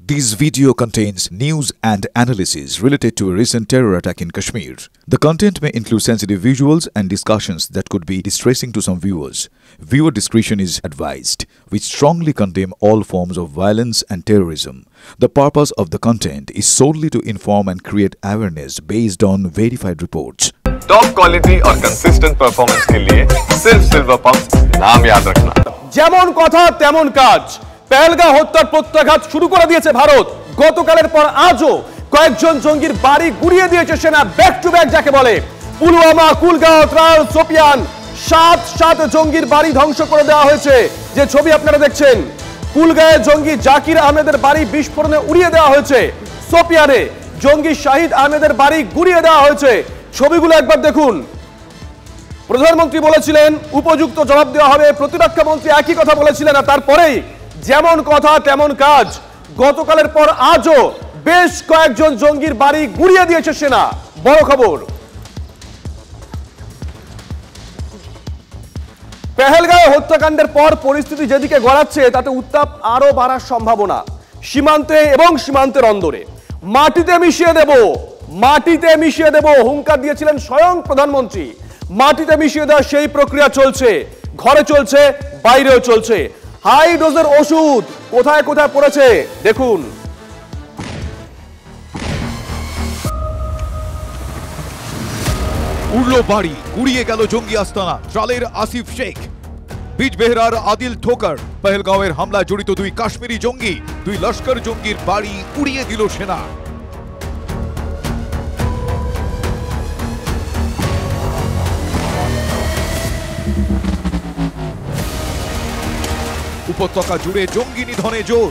This video contains news and analysis related to a recent terror attack in Kashmir. The content may include sensitive visuals and discussions that could be distressing to some viewers. Viewer discretion is advised. We strongly condemn all forms of violence and terrorism. The purpose of the content is solely to inform and create awareness based on verified reports. Top quality और consistent performance के लिए सिर्फ silver pump नाम याद रखना। যেমন কথা তেমন কাজ। পেহেলগাঁও হত্যার প্রত্যাঘাত শুরু করে দিয়েছে ভারত। গতকালের পর আজও কয়েকজন জঙ্গির বাড়ি গুড়িয়ে দিয়েছে সেনা, ব্যাক টু ব্যাক যাকে বলে। পুলওয়ামা, কুলগাঁও, ত্রাল, সোপিয়ান, সাত জঙ্গির বাড়ি ধ্বংস করে দেওয়া হয়েছে। যে ছবি আপনারা দেখছেন, কুলগাঁয়ে জঙ্গি জাকির আহমেদের বাড়ি বিস্ফোরণে উড়িয়ে দেওয়া হয়েছে। সোপিয়ানে জঙ্গি শাহিদ আহমেদের বাড়ি গুড়িয়ে দেওয়া হয়েছে। ছবিগুলো একবার দেখুন। প্রধানমন্ত্রী বলেছিলেন উপযুক্ত জবাব দেওয়া হবে, প্রতিরক্ষা মন্ত্রী একই কথা বলেছিলেন, আর তারপরেই যেমন কথা তেমন কাজ। গতকালের পর আজও বেশ কয়েকজন জঙ্গির বাড়ি গুড়িয়ে দিয়েছে সেনা। বড় খবর, পেহেলগাঁও হত্যাকাণ্ডের পর পরিস্থিতি যেদিকে গড়াচ্ছে তাতে উত্তাপ আরো বাড়ার সম্ভাবনা। সীমান্তে এবং সীমান্তের অন্দরে মাটিতে মিশিয়ে দেব হুঙ্কার দিয়েছিলেন স্বয়ং প্রধানমন্ত্রী। মাটিতে মিশিয়ে দেওয়া সেই প্রক্রিয়া চলছে, ঘরে চলছে, বাইরেও চলছে। হাই ডোজের ওষুধ কোথায় কোথায় পড়েছে দেখুন। উড়লো বাড়ি, গুড়িয়ে গেল জঙ্গি আস্তানা। ট্রালের আসিফ শেখ, বিজবেহরার আদিল ঠোকার। পেহেলগাঁওয়ের হামলায় জড়িত দুই কাশ্মীরি জঙ্গি, দুই লস্কর জঙ্গির বাড়ি উড়িয়ে দিল সেনা। উপত্যকা জুড়ে জঙ্গি নিধনে জোর।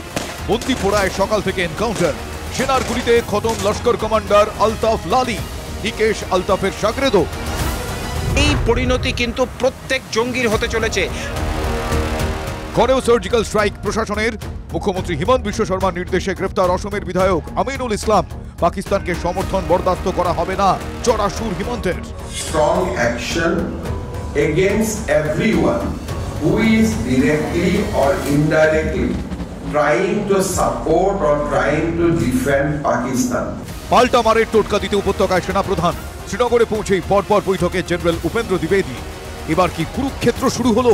বন্দিপোড়ায় সকাল থেকে এনকাউন্টার। সেনার গুলিতে খতম লস্কর কমান্ডার আলতাফ লালি, নিকেশ আলতাফের সাগরেদো। এই পরিণতি কিন্তু প্রত্যেক জঙ্গির হতে চলেছে। ঘরেও সার্জিক্যাল স্ট্রাইক প্রশাসনের। মুখ্যমন্ত্রী হিমন্ত বিশ্ব শর্মার নির্দেশে গ্রেফতার অসমের বিধায়ক আমিনুল ইসলাম। পাকিস্তানকে সমর্থন বরদাস্ত করা হবে না, চড়া সুর হিমন্তের। Strong action against everyone who is directly or indirectly trying to support or trying to defend Pakistan. পাল্টা মারের টোটকা দিতে উপত্যকায় সেনাপ্রধান। শ্রীনগরে পৌঁছেই পরপর বৈঠকে জেনারেল উপেন্দ্র দ্বিবেদী। এবার কি কুরুক্ষেত্র শুরু হলো?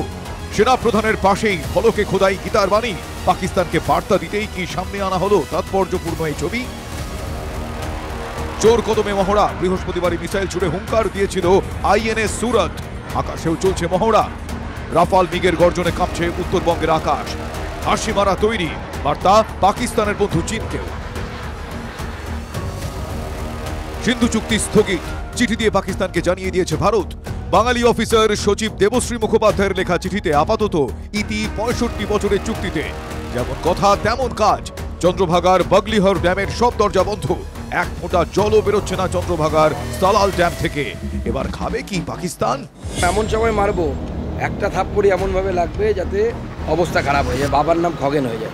সেনাপ্রধানের পাশেই ফলকে খোদাই গীতার বাণী। পাকিস্তানকে বার্তা দিতেই কি সামনে আনা হলো তাৎপর্যপূর্ণ এই ছবি। চোর কদমে মহড়া। বৃহস্পতিবারই মিসাইল ছুড়ে হুঙ্কার দিয়েছিল আইএনএস সুরত। আকাশেও চলছে মহড়া। রাফাল মিগের গর্জনে কাঁপছে উত্তরবঙ্গের আকাশ। হাসি মারা তৈরি, বার্তা পাকিস্তানের বন্ধু চীনকেও। সিন্ধু চুক্তি স্থগিত, চিঠি দিয়ে পাকিস্তানকে জানিয়ে দিয়েছে ভারত। বাঙালি অফিসার সচিব দেবশ্রী মুখোপাধ্যায়ের লেখা চিঠিতে আপাতত ইতি 65 বছরের চুক্তিতে। যেমন কথা তেমন কাজ। চন্দ্রভাগার বগলিহর ড্যামের সব দরজা বন্ধ। এক ফোঁটা জলও বেরোচ্ছে না চন্দ্রভাগার সালাল ড্যাম থেকে। এবার খাবে কি পাকিস্তান? এমন সময় মারবো একটা থাপ্পড়ি এমন ভাবে লাগবে যাতে অবস্থা খারাপ হয়ে যায়, বাবার নাম খগেন হয়ে যায়।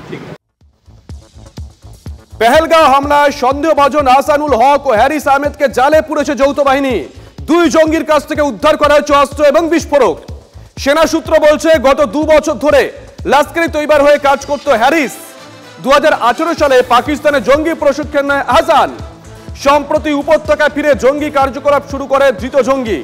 পেহেলগাঁও হামলায় সন্দেহভাজন আহসানুল হক ও হ্যারিস আহমেদকে জালে পুরেছে যৌথ বাহিনী। দুই জঙ্গির কাছ থেকে উদ্ধার করা হয়েছে অস্ত্র এবং বিস্ফোরক। সেনা সূত্র বলছে গত 2 বছর ধরে লস্করে তৈবার হয়ে কাজ করত হ্যারিস। 2018 সালে পাকিস্তানে জঙ্গি প্রশিক্ষণ নেয় আহসান। সম্প্রতি উপত্যকায় ফিরে জঙ্গি কার্যকলাপ শুরু করে ধৃত জঙ্গি।